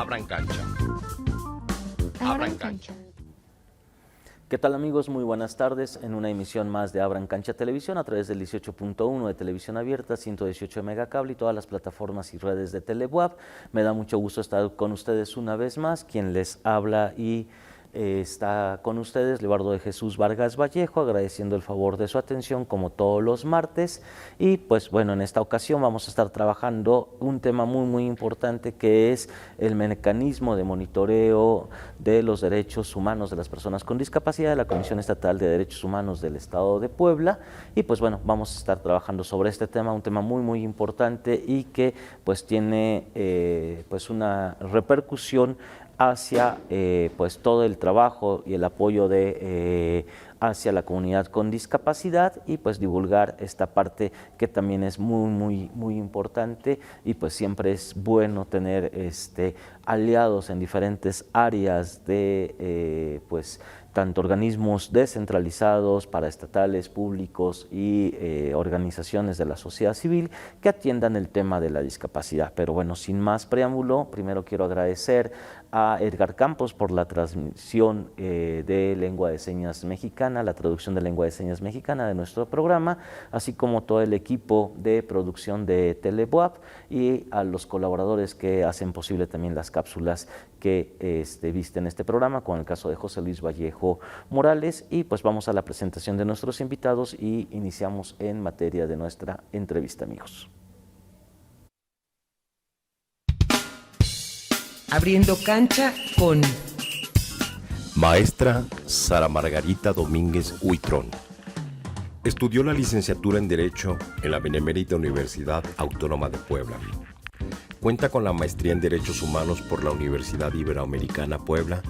Abran cancha. Abran cancha. ¿Qué tal, amigos? Muy buenas tardes en una emisión más de Abran Cancha Televisión a través del 18.1 de Televisión Abierta, 118 de Megacable y todas las plataformas y redes de Telebuap. Me da mucho gusto estar con ustedes una vez más. Quien les habla y está con ustedes, Leobardo de Jesús Vargas Vallejo, agradeciendo el favor de su atención como todos los martes. Y pues bueno, en esta ocasión vamos a estar trabajando un tema muy importante, que es el mecanismo de monitoreo de los derechos humanos de las personas con discapacidad de la Comisión Estatal de Derechos Humanos del Estado de Puebla. Y pues bueno, vamos a estar trabajando sobre este tema, un tema muy importante y que pues tiene pues una repercusión hacia pues todo el trabajo y el apoyo hacia la comunidad con discapacidad, y pues divulgar esta parte que también es muy importante, y pues siempre es bueno tener aliados en diferentes áreas de pues tanto organismos descentralizados, paraestatales, públicos y organizaciones de la sociedad civil que atiendan el tema de la discapacidad. Pero bueno, sin más preámbulo, primero quiero agradecer a Edgar Campos por la transmisión de lengua de señas mexicana, la traducción de lengua de señas mexicana de nuestro programa, así como todo el equipo de producción de Telebuap, y a los colaboradores que hacen posible también las cápsulas que visten este programa, con el caso de José Luis Vallejo Morales. Y pues vamos a la presentación de nuestros invitados y iniciamos en materia de nuestra entrevista, amigos. Abriendo cancha con Maestra Sara Margarita Domínguez Huitrón. Estudió la licenciatura en Derecho en la Benemérita Universidad Autónoma de Puebla. Cuenta con la maestría en Derechos Humanos por la Universidad Iberoamericana Puebla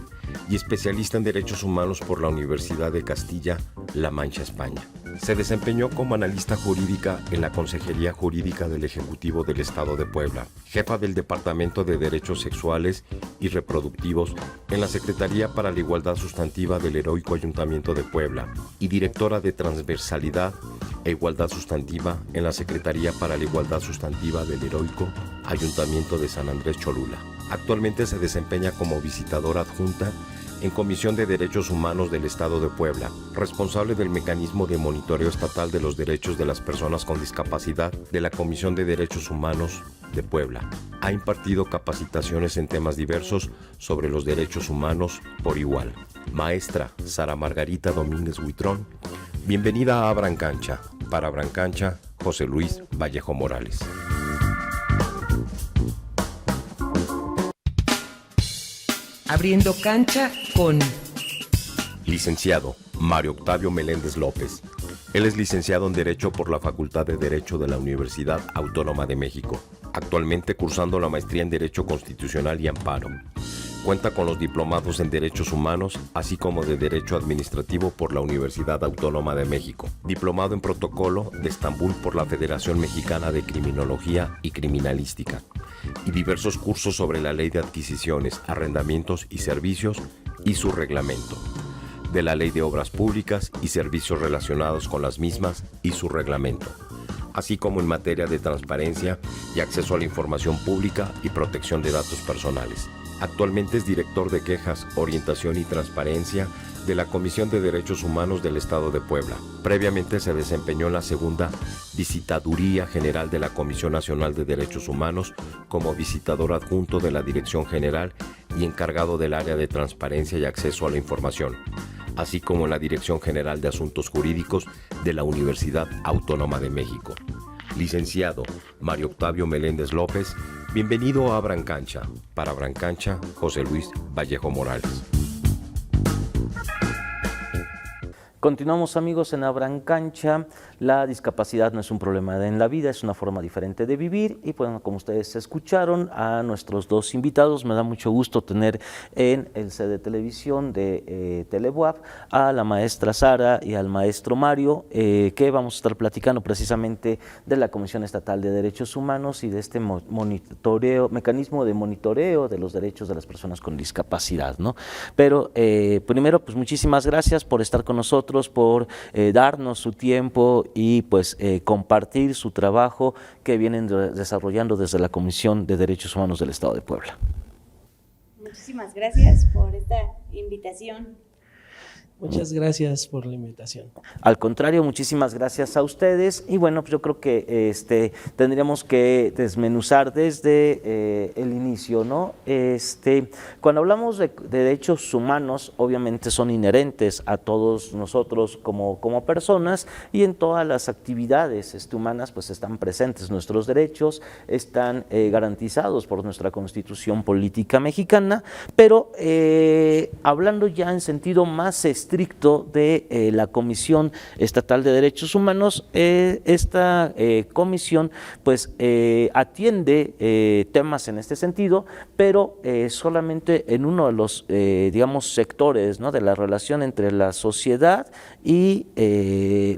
y especialista en Derechos Humanos por la Universidad de Castilla-La Mancha, España. Se desempeñó como analista jurídica en la Consejería Jurídica del Ejecutivo del Estado de Puebla, jefa del Departamento de Derechos Sexuales y Reproductivos en la Secretaría para la Igualdad Sustantiva del Heroico Ayuntamiento de Puebla y directora de Transversalidad e Igualdad Sustantiva en la Secretaría para la Igualdad Sustantiva del Heroico Ayuntamiento de San Andrés Cholula. Actualmente se desempeña como visitadora adjunta en Comisión de Derechos Humanos del Estado de Puebla, responsable del mecanismo de monitoreo estatal de los derechos de las personas con discapacidad de la Comisión de Derechos Humanos de Puebla. Ha impartido capacitaciones en temas diversos sobre los derechos humanos por igual. Maestra Sara Margarita Domínguez Huitrón, bienvenida a Abran Cancha. Para Abran Cancha, José Luis Vallejo Morales. Abriendo cancha con Licenciado Mario Octavio Meléndez López. Él es licenciado en Derecho por la Facultad de Derecho de la Universidad Autónoma de México, actualmente cursando la maestría en Derecho Constitucional y Amparo. Cuenta con los diplomados en Derechos Humanos, así como de Derecho Administrativo por la Universidad Autónoma de México, diplomado en Protocolo de Estambul por la Federación Mexicana de Criminología y Criminalística, y diversos cursos sobre la Ley de Adquisiciones, Arrendamientos y Servicios y su reglamento, de la Ley de Obras Públicas y Servicios relacionados con las mismas y su reglamento, así como en materia de transparencia y acceso a la información pública y protección de datos personales. Actualmente es director de Quejas, Orientación y Transparencia de la Comisión de Derechos Humanos del Estado de Puebla. Previamente se desempeñó en la segunda Visitaduría General de la Comisión Nacional de Derechos Humanos como visitador adjunto de la Dirección General y encargado del área de Transparencia y Acceso a la Información, así como en la Dirección General de Asuntos Jurídicos de la Universidad Autónoma de México. Licenciado Mario Octavio Meléndez López, bienvenido a Abran Cancha. Para Abran Cancha, José Luis Vallejo Morales. Continuamos, amigos, en Abran Cancha. La discapacidad no es un problema en la vida, es una forma diferente de vivir. Y bueno, como ustedes escucharon a nuestros dos invitados, me da mucho gusto tener en el set de televisión de Telebuap a la maestra Sara y al maestro Mario, que vamos a estar platicando precisamente de la Comisión Estatal de Derechos Humanos y de este mecanismo de monitoreo de los derechos de las personas con discapacidad, ¿no? Pero primero, pues muchísimas gracias por estar con nosotros, por darnos su tiempo y pues compartir su trabajo que vienen desarrollando desde la Comisión de Derechos Humanos del Estado de Puebla. Muchísimas gracias por esta invitación. Muchas gracias por la invitación. Al contrario, muchísimas gracias a ustedes y bueno, pues yo creo que tendríamos que desmenuzar desde el inicio, ¿no? Cuando hablamos de derechos humanos, obviamente son inherentes a todos nosotros como personas y en todas las actividades humanas pues están presentes nuestros derechos, están garantizados por nuestra Constitución Política Mexicana, pero hablando ya en sentido más estricto de la Comisión Estatal de Derechos Humanos, esta comisión pues atiende temas en este sentido, pero solamente en uno de los digamos sectores, ¿no?, de la relación entre la sociedad y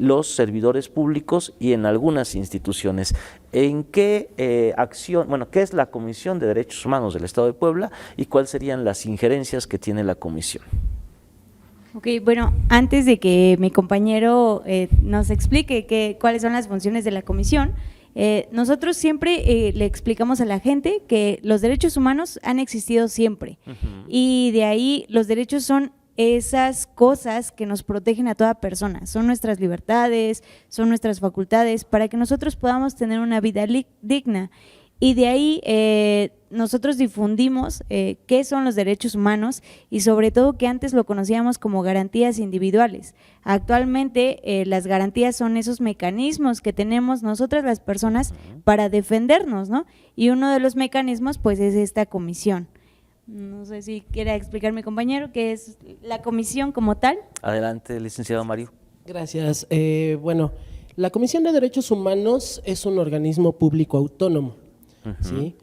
los servidores públicos y en algunas instituciones. ¿En qué acción, bueno, qué es la Comisión de Derechos Humanos del Estado de Puebla y cuáles serían las injerencias que tiene la comisión? Ok, bueno, antes de que mi compañero nos explique cuáles son las funciones de la comisión, nosotros siempre le explicamos a la gente que los derechos humanos han existido siempre y de ahí los derechos son esas cosas que nos protegen a toda persona, son nuestras libertades, son nuestras facultades para que nosotros podamos tener una vida digna. Y de ahí nosotros difundimos qué son los derechos humanos y sobre todo que antes lo conocíamos como garantías individuales. Actualmente las garantías son esos mecanismos que tenemos nosotras las personas para defendernos, ¿no? Y uno de los mecanismos pues es esta comisión. No sé si quiera explicar mi compañero qué es la comisión como tal. Adelante, licenciado Mario. Gracias. Bueno, la Comisión de Derechos Humanos es un organismo público autónomo, ¿sí?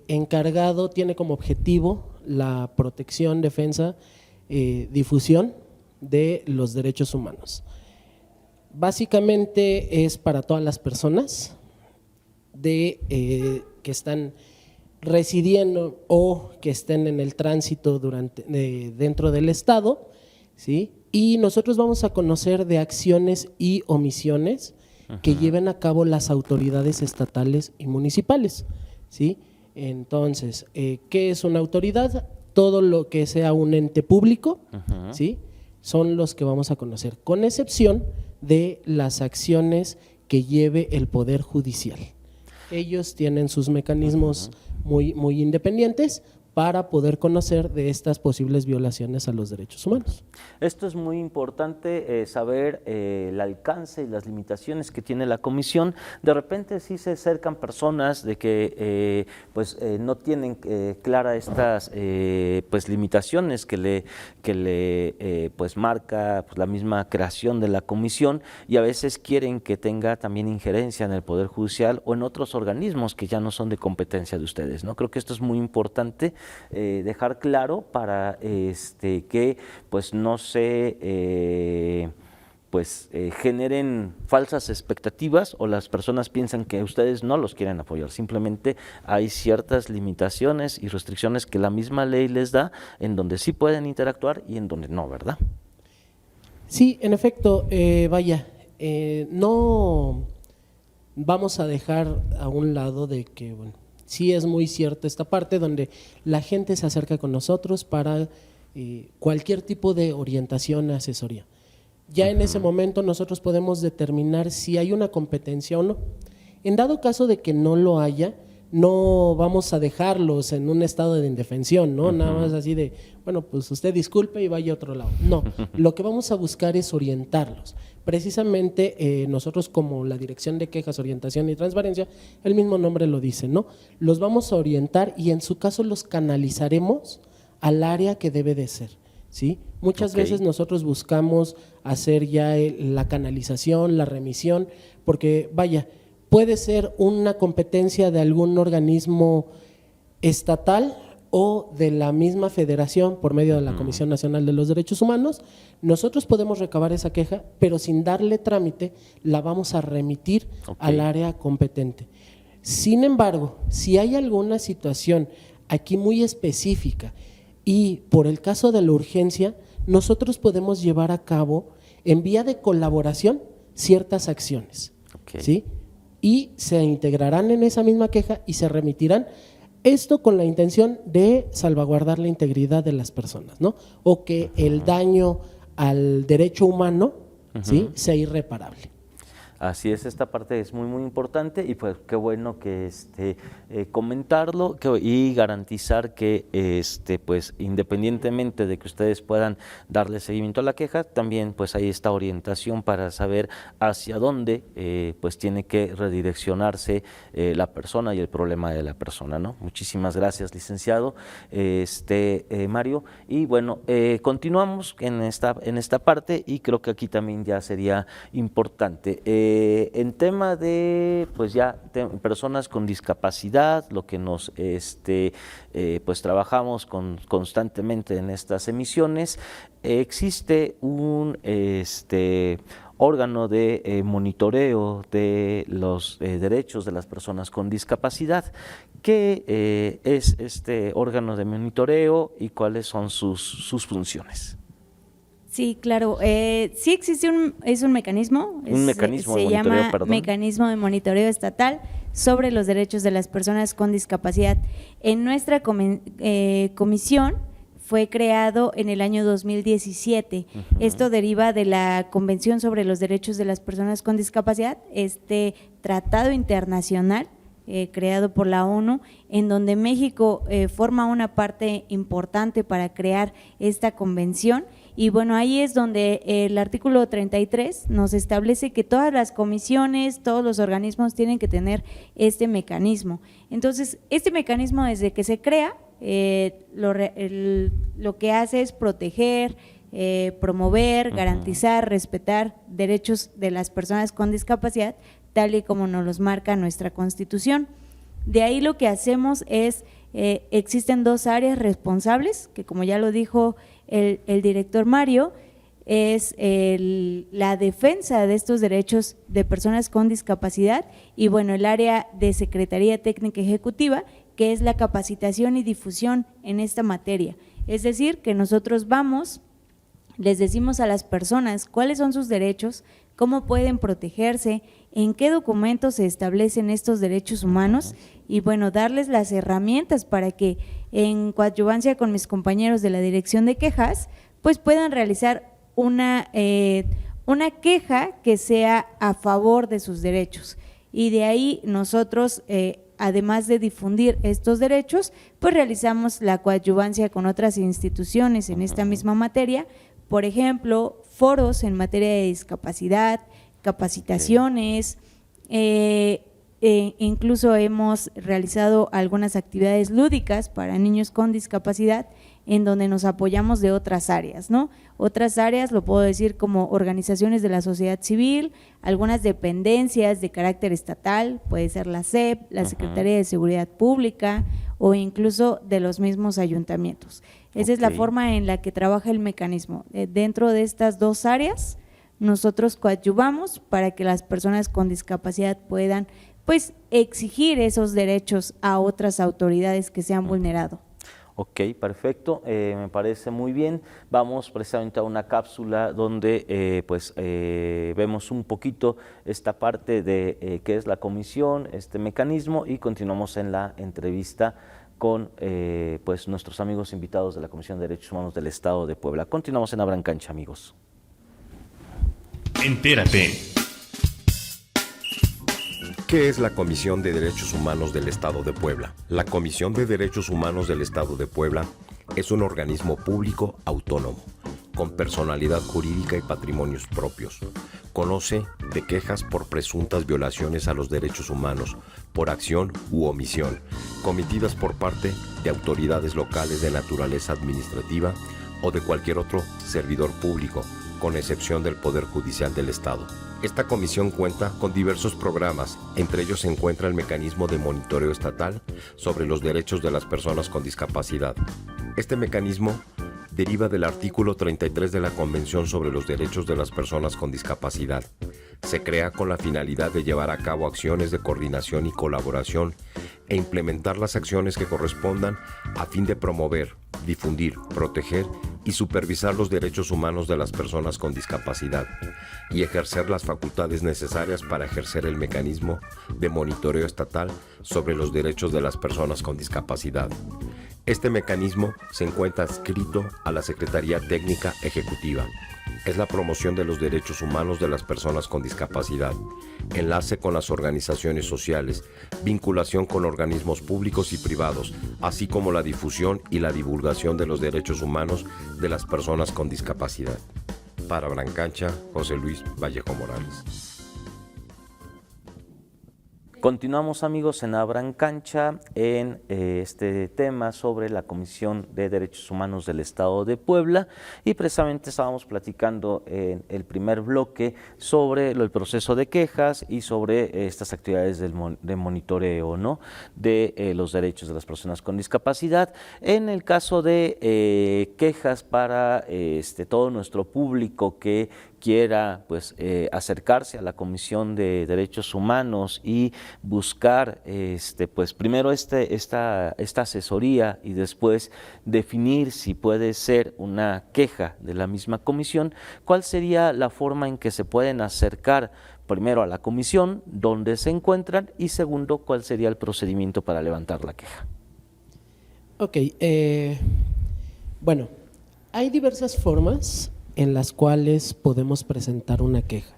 Encargado, tiene como objetivo la protección, defensa, difusión de los derechos humanos. Básicamente es para todas las personas que están residiendo o que estén en el tránsito dentro del Estado, ¿sí? Y nosotros vamos a conocer de acciones y omisiones que lleven a cabo las autoridades estatales y municipales, ¿sí? Entonces, ¿qué es una autoridad? Todo lo que sea un ente público, ¿sí?, son los que vamos a conocer, con excepción de las acciones que lleve el Poder Judicial. Ellos tienen sus mecanismos muy independientes para poder conocer de estas posibles violaciones a los derechos humanos. Esto es muy importante saber el alcance y las limitaciones que tiene la comisión. De repente sí se acercan personas de que no tienen clara estas pues limitaciones que le marca pues la misma creación de la comisión y a veces quieren que tenga también injerencia en el Poder Judicial o en otros organismos que ya no son de competencia de ustedes, ¿no? Creo que esto es muy importante dejar claro para que pues no se generen falsas expectativas o las personas piensan que ustedes no los quieren apoyar. Simplemente hay ciertas limitaciones y restricciones que la misma ley les da en donde sí pueden interactuar y en donde no, ¿verdad? Sí, en efecto, no vamos a dejar a un lado de que, bueno, sí es muy cierto esta parte donde la gente se acerca con nosotros para cualquier tipo de orientación, asesoría. Ya en ese momento nosotros podemos determinar si hay una competencia o no. En dado caso de que no lo haya, no vamos a dejarlos en un estado de indefensión, ¿no? Nada más así de, bueno, pues usted disculpe y vaya a otro lado. No, lo que vamos a buscar es orientarlos. Precisamente nosotros como la Dirección de Quejas, Orientación y Transparencia, el mismo nombre lo dice, ¿no? Los vamos a orientar y en su caso los canalizaremos al área que debe de ser, ¿sí? Muchas veces nosotros buscamos hacer ya la canalización, la remisión, porque puede ser una competencia de algún organismo estatal o de la misma federación por medio de la Comisión Nacional de los Derechos Humanos. Nosotros podemos recabar esa queja, pero sin darle trámite la vamos a remitir al área competente. Sin embargo, si hay alguna situación aquí muy específica y por el caso de la urgencia, nosotros podemos llevar a cabo en vía de colaboración ciertas acciones, ¿sí? Y se integrarán en esa misma queja y se remitirán Esto con la intención de salvaguardar la integridad de las personas, ¿no? O que el daño al derecho humano, ¿sí?, sea irreparable. Así es, esta parte es muy muy importante y pues qué bueno que comentarlo y garantizar que pues independientemente de que ustedes puedan darle seguimiento a la queja, también pues hay esta orientación para saber hacia dónde pues tiene que redireccionarse la persona y el problema de la persona, ¿no? Muchísimas gracias, licenciado Mario, y bueno, continuamos en esta parte y creo que aquí también ya sería importante en tema de pues personas con discapacidad, lo que nos pues trabajamos constantemente en estas emisiones, existe un órgano de monitoreo de los derechos de las personas con discapacidad. ¿Qué es este órgano de monitoreo y cuáles son sus funciones? Sí, claro. Sí existe un mecanismo. Un mecanismo de monitoreo, se llama Mecanismo de Monitoreo Estatal sobre los Derechos de las Personas con Discapacidad. En nuestra comisión fue creado en el año 2017. Esto deriva de la Convención sobre los Derechos de las Personas con Discapacidad, este tratado internacional creado por la ONU, en donde México forma una parte importante para crear esta convención. Y bueno, ahí es donde el artículo 33 nos establece que todas las comisiones, todos los organismos tienen que tener este mecanismo. Entonces, este mecanismo desde que se crea, lo que hace es proteger, promover, garantizar, respetar derechos de las personas con discapacidad, tal y como nos los marca nuestra Constitución. De ahí lo que hacemos es, existen dos áreas responsables, que como ya lo dijo el director Mario, es la defensa de estos derechos de personas con discapacidad y bueno, el área de Secretaría Técnica Ejecutiva, que es la capacitación y difusión en esta materia. Es decir, que nosotros les decimos a las personas cuáles son sus derechos, cómo pueden protegerse, en qué documentos se establecen estos derechos humanos y bueno, darles las herramientas para que en coadyuvancia con mis compañeros de la Dirección de Quejas, pues puedan realizar una queja que sea a favor de sus derechos. Y de ahí nosotros, además de difundir estos derechos, pues realizamos la coadyuvancia con otras instituciones en esta misma materia, por ejemplo, foros en materia de discapacidad, capacitaciones, incluso hemos realizado algunas actividades lúdicas para niños con discapacidad en donde nos apoyamos de otras áreas, ¿no? Otras áreas, lo puedo decir, como organizaciones de la sociedad civil, algunas dependencias de carácter estatal, puede ser la SEP, la Secretaría de Seguridad Pública o incluso de los mismos ayuntamientos. Esa es la forma en la que trabaja el mecanismo. Dentro de estas dos áreas, nosotros coadyuvamos para que las personas con discapacidad puedan pues exigir esos derechos a otras autoridades que se han vulnerado. Ok, perfecto, me parece muy bien. Vamos precisamente a una cápsula donde vemos un poquito esta parte de qué es la comisión, este mecanismo, y continuamos en la entrevista con pues nuestros amigos invitados de la Comisión de Derechos Humanos del Estado de Puebla. Continuamos en Abran Cancha, amigos. Entérate. ¿Qué es la Comisión de Derechos Humanos del Estado de Puebla? La Comisión de Derechos Humanos del Estado de Puebla es un organismo público autónomo, con personalidad jurídica y patrimonios propios. Conoce de quejas por presuntas violaciones a los derechos humanos, por acción u omisión, cometidas por parte de autoridades locales de naturaleza administrativa o de cualquier otro servidor público, con excepción del Poder Judicial del Estado. Esta comisión cuenta con diversos programas, entre ellos se encuentra el mecanismo de monitoreo estatal sobre los derechos de las personas con discapacidad. Este mecanismo deriva del artículo 33 de la Convención sobre los Derechos de las Personas con Discapacidad. Se crea con la finalidad de llevar a cabo acciones de coordinación y colaboración e implementar las acciones que correspondan a fin de promover, difundir, proteger y supervisar los derechos humanos de las personas con discapacidad y ejercer las facultades necesarias para ejercer el mecanismo de monitoreo estatal sobre los derechos de las personas con discapacidad. Este mecanismo se encuentra adscrito a la Secretaría Técnica Ejecutiva. Es la promoción de los derechos humanos de las personas con discapacidad, enlace con las organizaciones sociales, vinculación con organismos públicos y privados, así como la difusión y la divulgación de los derechos humanos de las personas con discapacidad. Para Abrancancha, José Luis Vallejo Morales. Continuamos, amigos, en Abran Cancha en este tema sobre la Comisión de Derechos Humanos del Estado de Puebla, y precisamente estábamos platicando en el primer bloque sobre el proceso de quejas y sobre estas actividades de monitoreo, ¿no?, de los derechos de las personas con discapacidad. En el caso de quejas para todo nuestro público que quiera acercarse a la Comisión de Derechos Humanos y buscar primero esta asesoría y después definir si puede ser una queja de la misma comisión, ¿cuál sería la forma en que se pueden acercar primero a la comisión, dónde se encuentran, y segundo, cuál sería el procedimiento para levantar la queja? Ok, bueno, hay diversas formas en las cuales podemos presentar una queja,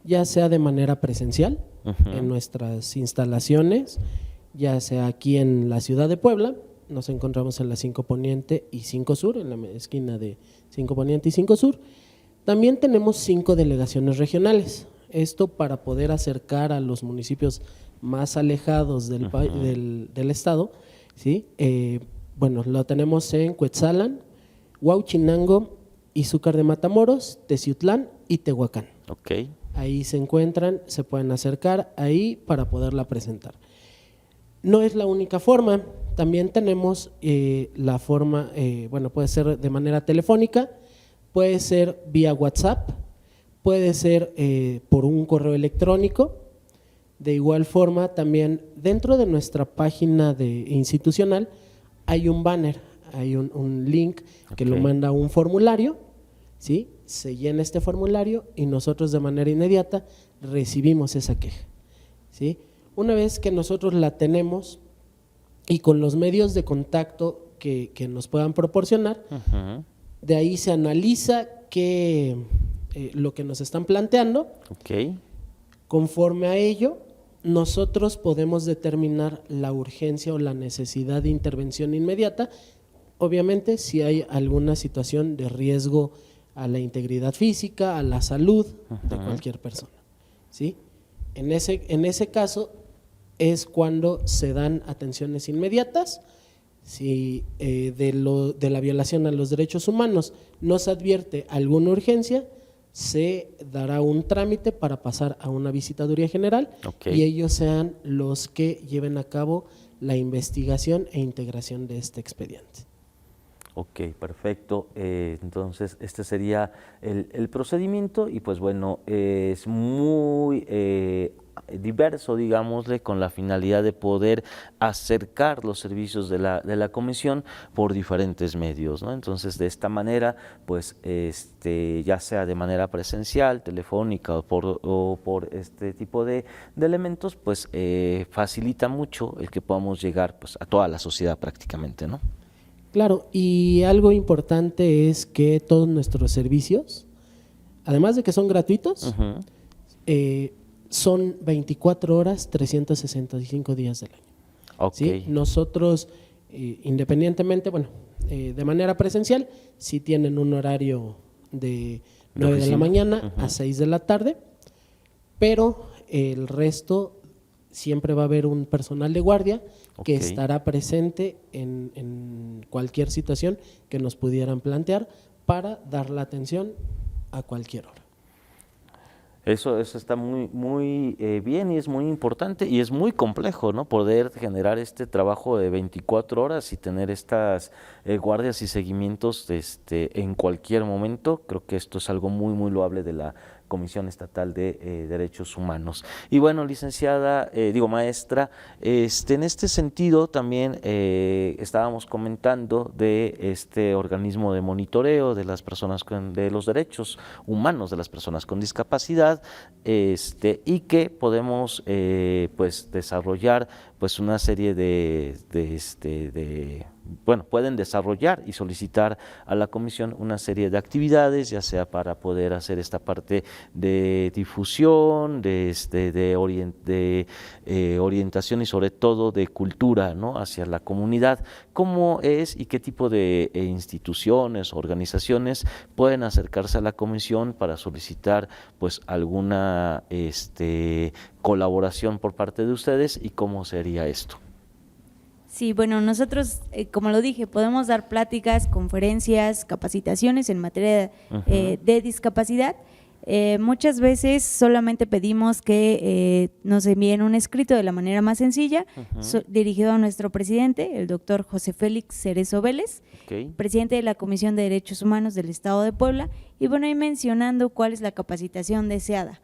ya sea de manera presencial en nuestras instalaciones, ya sea aquí en la ciudad de Puebla. Nos encontramos en la 5 Poniente y 5 Sur, en la esquina de 5 Poniente y 5 Sur. También tenemos 5 delegaciones regionales, esto para poder acercar a los municipios más alejados del estado, ¿sí? Bueno, lo tenemos en Cuetzalan, Huauchinango, Izúcar de Matamoros, Teciutlán y Tehuacán. Okay. Ahí se encuentran, se pueden acercar ahí para poderla presentar. No es la única forma, también tenemos la forma, puede ser de manera telefónica, puede ser vía WhatsApp, puede ser por un correo electrónico. De igual forma, también dentro de nuestra página institucional hay un banner, hay un link que lo manda a un formulario, ¿sí? Se llena este formulario y nosotros de manera inmediata recibimos esa queja, ¿sí? Una vez que nosotros la tenemos y con los medios de contacto que nos puedan proporcionar, de ahí se analiza lo que nos están planteando. Conforme a ello, nosotros podemos determinar la urgencia o la necesidad de intervención inmediata, obviamente si hay alguna situación de riesgo a la integridad física, a la salud de cualquier persona, ¿sí? En ese caso es cuando se dan atenciones inmediatas. Si de la violación a los derechos humanos nos advierte alguna urgencia, se dará un trámite para pasar a una visitaduría general y ellos sean los que lleven a cabo la investigación e integración de este expediente. Ok, perfecto. Entonces, este sería el procedimiento y pues bueno, es muy diverso, digámosle, con la finalidad de poder acercar los servicios de la comisión por diferentes medios, ¿no? Entonces, de esta manera, pues, ya sea de manera presencial, telefónica o por este tipo de elementos, pues, facilita mucho el que podamos llegar, pues, a toda la sociedad prácticamente, ¿no? Claro, y algo importante es que todos nuestros servicios, además de que son gratuitos, son 24 horas, 365 días del año. ¿Sí? Nosotros, independientemente, de manera presencial, sí tienen un horario de 9 de la mañana a 6 de la tarde, pero el resto siempre va a haber un personal de guardia que estará presente en cualquier situación que nos pudieran plantear para dar la atención a cualquier hora. Eso está muy bien y es muy importante y es muy complejo, ¿no? Poder generar este trabajo de 24 horas y tener estas guardias y seguimientos en cualquier momento. Creo que esto es algo muy loable de la Comisión Estatal de Derechos Humanos. Y bueno, licenciada, maestra, en este sentido también estábamos comentando de este organismo de monitoreo de las personas de los derechos humanos de las personas con discapacidad, y que podemos pues desarrollar pues una serie pueden desarrollar y solicitar a la comisión una serie de actividades, ya sea para poder hacer esta parte de difusión, de orientación y sobre todo de cultura, ¿no?, hacia la comunidad. ¿Cómo es y qué tipo de instituciones o organizaciones pueden acercarse a la comisión para solicitar pues alguna colaboración por parte de ustedes y cómo sería esto? Sí, bueno, nosotros, como lo dije, podemos dar pláticas, conferencias, capacitaciones en materia de discapacidad. Muchas veces solamente pedimos que nos envíen un escrito de la manera más sencilla, dirigido a nuestro presidente, el doctor José Félix Cerezo Vélez, presidente de la Comisión de Derechos Humanos del Estado de Puebla, y bueno, ahí mencionando cuál es la capacitación deseada,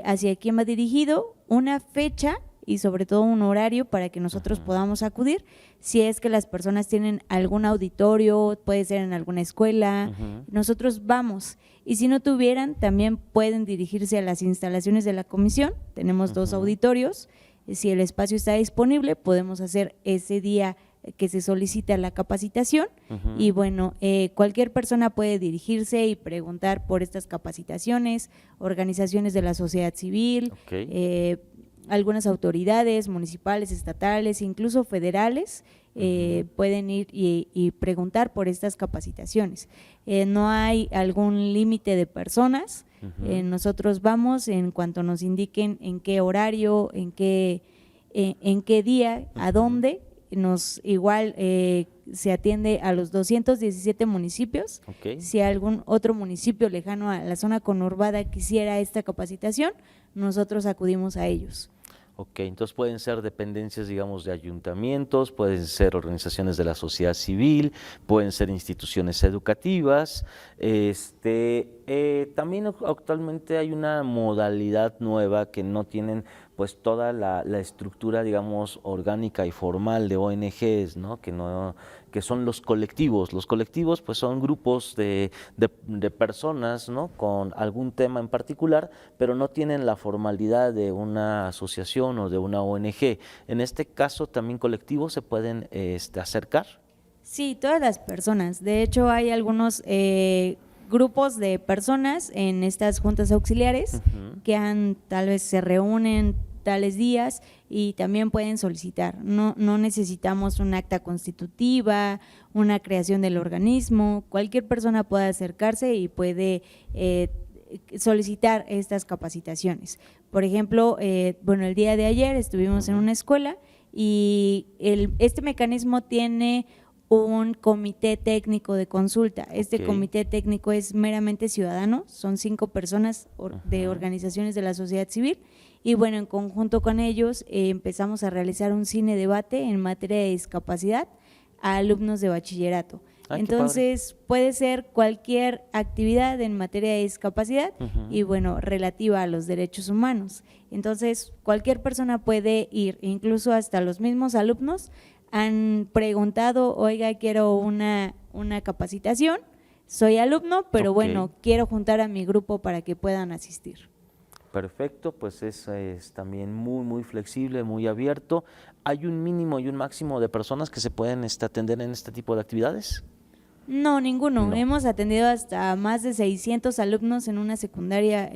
hacia quién va dirigido, una fecha y sobre todo un horario para que nosotros podamos acudir. Si es que las personas tienen algún auditorio, puede ser en alguna escuela, nosotros vamos. Y si no tuvieran, también pueden dirigirse a las instalaciones de la comisión. Tenemos 2 auditorios. Si el espacio está disponible, podemos hacer ese día que se solicita la capacitación. Y bueno, cualquier persona puede dirigirse y preguntar por estas capacitaciones, organizaciones de la sociedad civil, algunas autoridades municipales, estatales, incluso federales, pueden ir y preguntar por estas capacitaciones. No hay algún límite de personas, nosotros vamos en cuanto nos indiquen en qué horario, en qué día, a dónde. Igual se atiende a los 217 municipios. Si algún otro municipio lejano a la zona conurbada quisiera esta capacitación, nosotros acudimos a ellos. Entonces pueden ser dependencias, digamos, de ayuntamientos, pueden ser organizaciones de la sociedad civil, pueden ser instituciones educativas. También actualmente hay una modalidad nueva que no tienen pues toda la estructura, digamos, orgánica y formal de ONGs, ¿no? Que son los colectivos. Los colectivos pues son grupos de personas, ¿no?, con algún tema en particular, pero no tienen la formalidad de una asociación o de una ONG. En este caso, ¿también colectivos se pueden acercar? Sí, todas las personas. De hecho, hay algunos grupos de personas en estas juntas auxiliares que tal vez se reúnen tales días y también pueden solicitar. No necesitamos un acta constitutiva, una creación del organismo. Cualquier persona puede acercarse y puede solicitar estas capacitaciones. Por ejemplo, el día de ayer estuvimos en una escuela y este mecanismo tiene un comité técnico de consulta. Este comité técnico es meramente ciudadano, son 5 personas de organizaciones de la sociedad civil y bueno, en conjunto con ellos empezamos a realizar un cine debate en materia de discapacidad a alumnos de bachillerato. Entonces puede ser cualquier actividad en materia de discapacidad y bueno, relativa a los derechos humanos. Entonces cualquier persona puede ir, incluso hasta los mismos alumnos han preguntado, oiga, quiero una capacitación, soy alumno, pero bueno, quiero juntar a mi grupo para que puedan asistir. Perfecto, pues es también muy, muy flexible, muy abierto. ¿Hay un mínimo y un máximo de personas que se pueden atender en este tipo de actividades? No, ninguno. No. Hemos atendido hasta más de 600 alumnos en una secundaria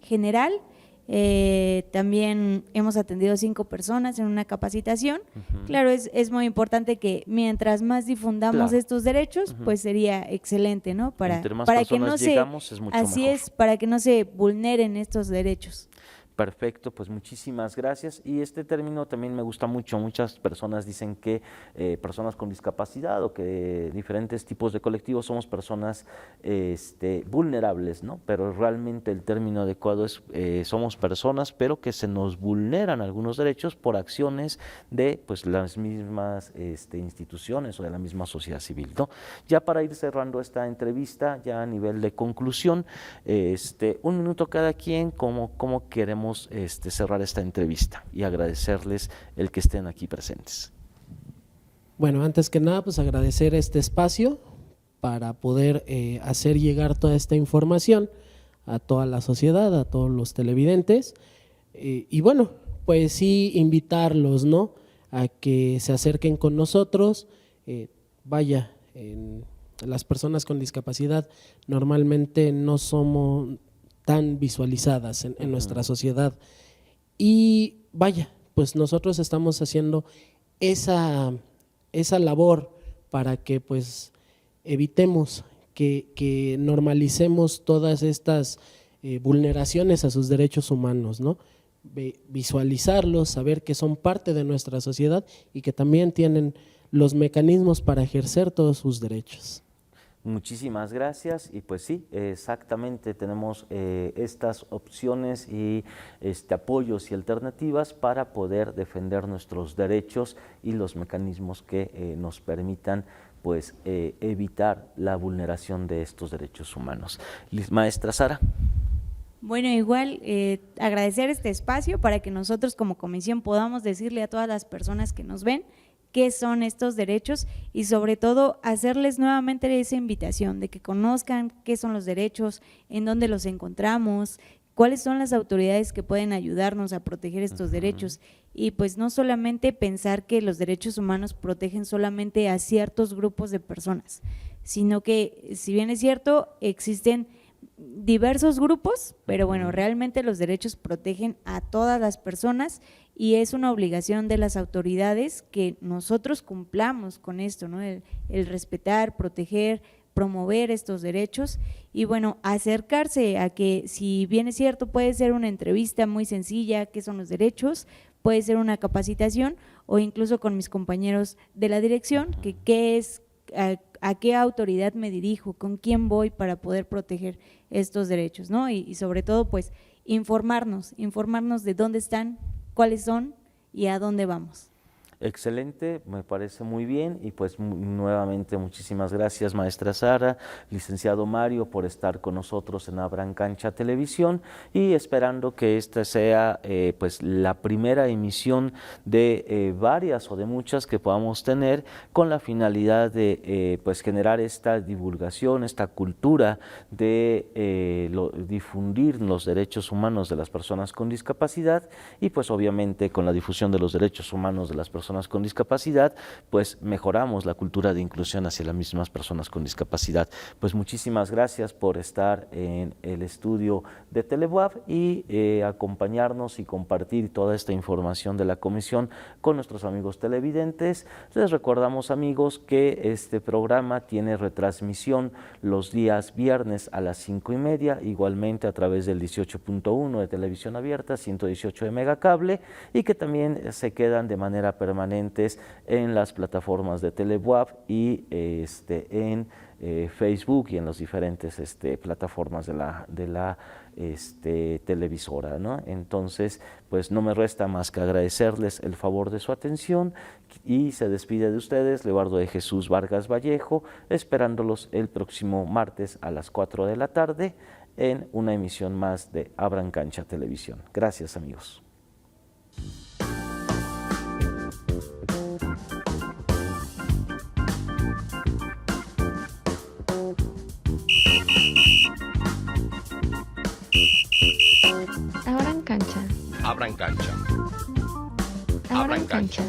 general. También hemos atendido 5 personas en una capacitación. Claro, es muy importante que mientras más difundamos estos derechos, pues sería excelente, ¿no? Para que no llegamos, es mucho mejor. Es, para que no se vulneren estos derechos. Perfecto, pues muchísimas gracias. Y este término también me gusta mucho. Muchas personas dicen que personas con discapacidad o que diferentes tipos de colectivos somos personas vulnerables, ¿no? Pero realmente el término adecuado es somos personas, pero que se nos vulneran algunos derechos por acciones de pues las mismas instituciones o de la misma sociedad civil, ¿no? Ya para ir cerrando esta entrevista, ya a nivel de conclusión, 1 minuto cada quien, cómo queremos cerrar esta entrevista y agradecerles el que estén aquí presentes. Bueno, antes que nada, pues agradecer este espacio para poder hacer llegar toda esta información a toda la sociedad, a todos los televidentes. Y bueno, pues sí, invitarlos, ¿no?, a que se acerquen con nosotros. Las personas con discapacidad normalmente no somos tan visualizadas en nuestra sociedad. Y pues nosotros estamos haciendo esa labor para que pues evitemos que normalicemos todas estas vulneraciones a sus derechos humanos, ¿no? Visualizarlos, saber que son parte de nuestra sociedad y que también tienen los mecanismos para ejercer todos sus derechos. Muchísimas gracias y pues sí, exactamente tenemos estas opciones y apoyos y alternativas para poder defender nuestros derechos y los mecanismos que nos permitan pues evitar la vulneración de estos derechos humanos. Maestra Sara. Bueno, igual agradecer este espacio para que nosotros como comisión podamos decirle a todas las personas que nos ven qué son estos derechos y sobre todo hacerles nuevamente esa invitación de que conozcan qué son los derechos, en dónde los encontramos, cuáles son las autoridades que pueden ayudarnos a proteger estos derechos y pues no solamente pensar que los derechos humanos protegen solamente a ciertos grupos de personas, sino que si bien es cierto existen diversos grupos, pero bueno, realmente los derechos protegen a todas las personas y es una obligación de las autoridades que nosotros cumplamos con esto, ¿no? El respetar, proteger, promover estos derechos y bueno, acercarse a que si bien es cierto puede ser una entrevista muy sencilla, qué son los derechos, puede ser una capacitación o incluso con mis compañeros de la dirección, que qué es, a qué autoridad me dirijo, con quién voy para poder proteger estos derechos, ¿no? Y sobre todo pues informarnos de dónde están, cuáles son y a dónde vamos. Excelente, me parece muy bien y pues nuevamente muchísimas gracias maestra Sara, licenciado Mario por estar con nosotros en Abran Cancha Televisión y esperando que esta sea pues la primera emisión de varias o de muchas que podamos tener con la finalidad de pues generar esta divulgación, esta cultura de difundir los derechos humanos de las personas con discapacidad y pues obviamente con la difusión de los derechos humanos de las personas con discapacidad, pues mejoramos la cultura de inclusión hacia las mismas personas con discapacidad. Pues muchísimas gracias por estar en el estudio de Telebuab y acompañarnos y compartir toda esta información de la comisión con nuestros amigos televidentes. Les recordamos, amigos, que este programa tiene retransmisión los días viernes a las 5:30, igualmente a través del 18.1 de televisión abierta, 118 de Megacable, y que también se quedan de manera permanentes en las plataformas de Telebuab y en Facebook y en las diferentes plataformas de la televisora, ¿no? Entonces, pues no me resta más que agradecerles el favor de su atención y se despide de ustedes Leobardo de Jesús Vargas Vallejo, esperándolos el próximo martes a las 4 de la tarde en una emisión más de Abran Cancha Televisión. Gracias, amigos. Abran cancha. Abran cancha. Abran cancha.